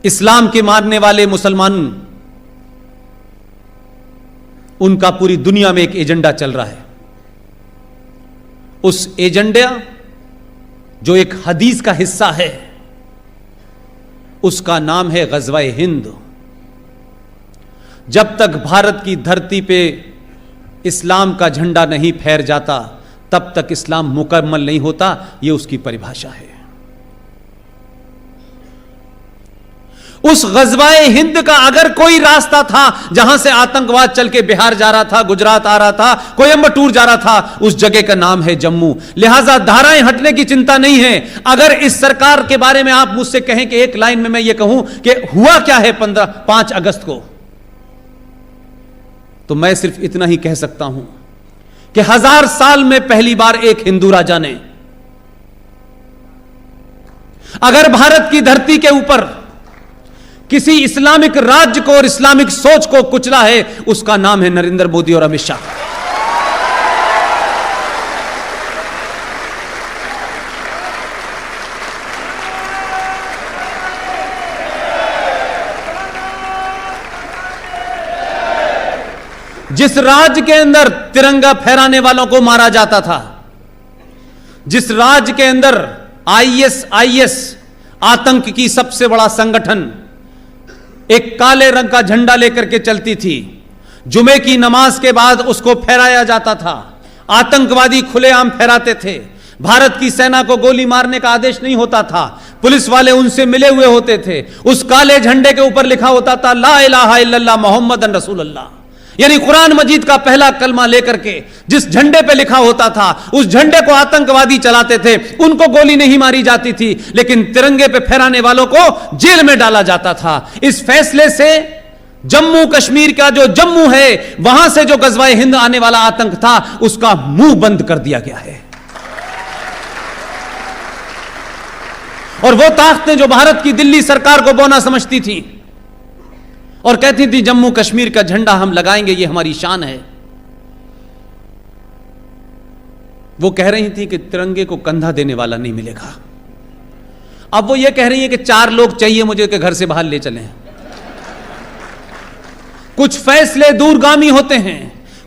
इस्लाम के मानने वाले मुसलमान, उनका पूरी दुनिया में एक एजेंडा चल रहा है। उस एजेंडा जो एक हदीस का हिस्सा है, उसका नाम है ग़ज़वा-ए हिंद। जब तक भारत की धरती पे इस्लाम का झंडा नहीं फहर जाता, तब तक इस्लाम मुकम्मल नहीं होता। यह उसकी परिभाषा है। उस ग़ज़वा-ए हिंद का अगर कोई रास्ता था जहां से आतंकवाद चल के बिहार जा रहा था, गुजरात आ रहा था, कोयंबटूर जा रहा था, उस जगह का नाम है जम्मू। लिहाजा धाराएं हटने की चिंता नहीं है। अगर इस सरकार के बारे में आप मुझसे कहें कि एक लाइन में मैं ये कहूं कि हुआ क्या है 5 अगस्त को, तो मैं सिर्फ इतना ही कह सकता हूं कि 1000 साल में पहली बार एक हिंदू राजा ने अगर भारत की धरती के ऊपर किसी इस्लामिक राज्य को और इस्लामिक सोच को कुचला है, उसका नाम है नरेंद्र मोदी और अमित शाह। जिस राज्य के अंदर तिरंगा फहराने वालों को मारा जाता था, जिस राज्य के अंदर आईएस आतंक की सबसे बड़ा संगठन एक काले रंग का झंडा लेकर के चलती थी, जुमे की नमाज के बाद उसको फहराया जाता था, आतंकवादी खुलेआम फहराते थे, भारत की सेना को गोली मारने का आदेश नहीं होता था, पुलिस वाले उनसे मिले हुए होते थे, उस काले झंडे के ऊपर लिखा होता था ला इलाहा इल्लल्लाह मोहम्मदन रसूलुल्लाह, यानी कुरान मजीद का पहला कलमा लेकर के जिस झंडे पे लिखा होता था, उस झंडे को आतंकवादी चलाते थे। उनको गोली नहीं मारी जाती थी, लेकिन तिरंगे पे फहराने वालों को जेल में डाला जाता था। इस फैसले से जम्मू कश्मीर का जो जम्मू है, वहां से जो ग़ज़वा-ए हिंद आने वाला आतंक था, उसका मुंह बंद कर दिया गया है। और वो ताकतें जो भारत की दिल्ली सरकार को बौना समझती थी और कहती थी जम्मू कश्मीर का झंडा हम लगाएंगे, ये हमारी शान है, वो कह रही थी कि तिरंगे को कंधा देने वाला नहीं मिलेगा। अब वो ये कह रही है कि 4 लोग चाहिए मुझे कि घर से बाहर ले चलें। कुछ फैसले दूरगामी होते हैं,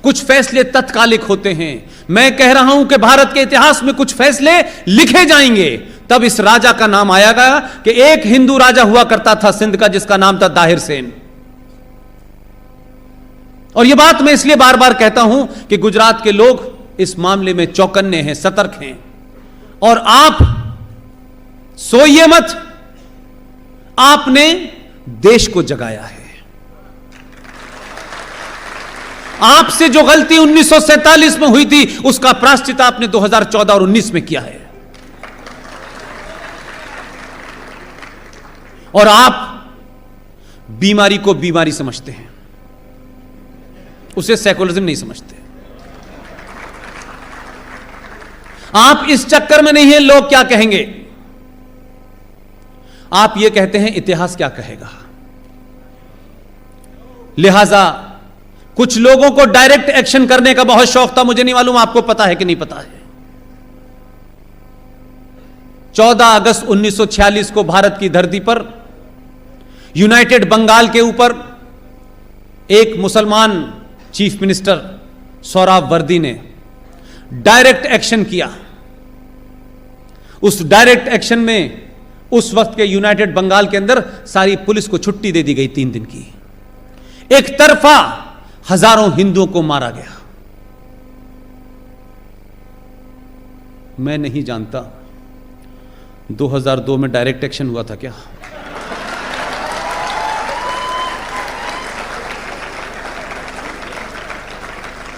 कुछ फैसले तत्कालिक होते हैं। मैं कह रहा हूं कि भारत के इतिहास में कुछ फैसले लिखे जाएंगे। तब इस राजा का नाम आएगा कि एक हिंदू राजा हुआ करता था सिंध का, जिसका नाम था ताहिर सेन। और यह बात मैं इसलिए बार बार कहता हूं कि गुजरात के लोग इस मामले में चौकन्ने हैं, सतर्क हैं। और आप सोइए मत, आपने देश को जगाया है। आपसे जो गलती 1947 में हुई थी, उसका प्रायश्चित आपने 2014 और 19 में किया है। और आप बीमारी को बीमारी समझते हैं, उसे सेकुलरिज्म नहीं समझते। आप इस चक्कर में नहीं है लोग क्या कहेंगे, आप यह कहते हैं इतिहास क्या कहेगा। लिहाजा कुछ लोगों को डायरेक्ट एक्शन करने का बहुत शौक था, मुझे नहीं मालूम आपको पता है कि नहीं पता है। 14 अगस्त 1946 को भारत की धरती पर यूनाइटेड बंगाल के ऊपर एक मुसलमान चीफ मिनिस्टर सोहरावर्दी ने डायरेक्ट एक्शन किया। उस डायरेक्ट एक्शन में उस वक्त के यूनाइटेड बंगाल के अंदर सारी पुलिस को छुट्टी दे दी गई 3 दिन की। एक तरफा हजारों हिंदुओं को मारा गया। मैं नहीं जानता 2002 में डायरेक्ट एक्शन हुआ था क्या।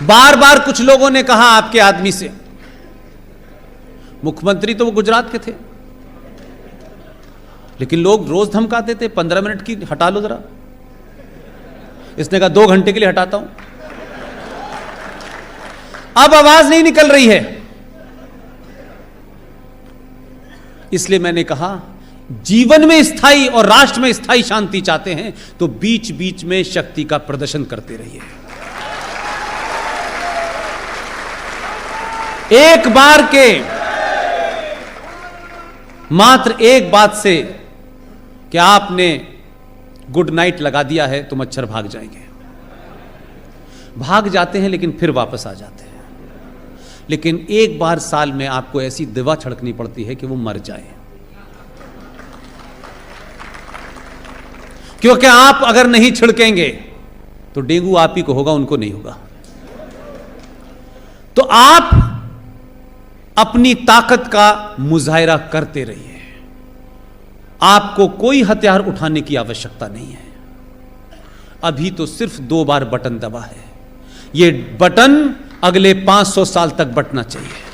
बार बार कुछ लोगों ने कहा आपके आदमी से, मुख्यमंत्री तो वो गुजरात के थे, लेकिन लोग रोज धमकाते थे 15 मिनट की हटा लो जरा। इसने कहा 2 घंटे के लिए हटाता हूं। अब आवाज नहीं निकल रही है, इसलिए मैंने कहा जीवन में स्थायी और राष्ट्र में स्थायी शांति चाहते हैं तो बीच बीच में शक्ति का प्रदर्शन करते रहिए। एक बार के मात्र एक बात से कि आपने गुड नाइट लगा दिया है तो मच्छर भाग जाएंगे। भाग जाते हैं लेकिन फिर वापस आ जाते हैं। लेकिन एक बार साल में आपको ऐसी दवा छिड़कनी पड़ती है कि वो मर जाए, क्योंकि आप अगर नहीं छिड़केंगे तो डेंगू आप ही को होगा, उनको नहीं होगा। तो आप अपनी ताकत का मुजाहिरा करते रहिए। आपको कोई हथियार उठाने की आवश्यकता नहीं है। अभी तो सिर्फ 2 बार बटन दबा है। यह बटन अगले 500 साल तक बटना चाहिए।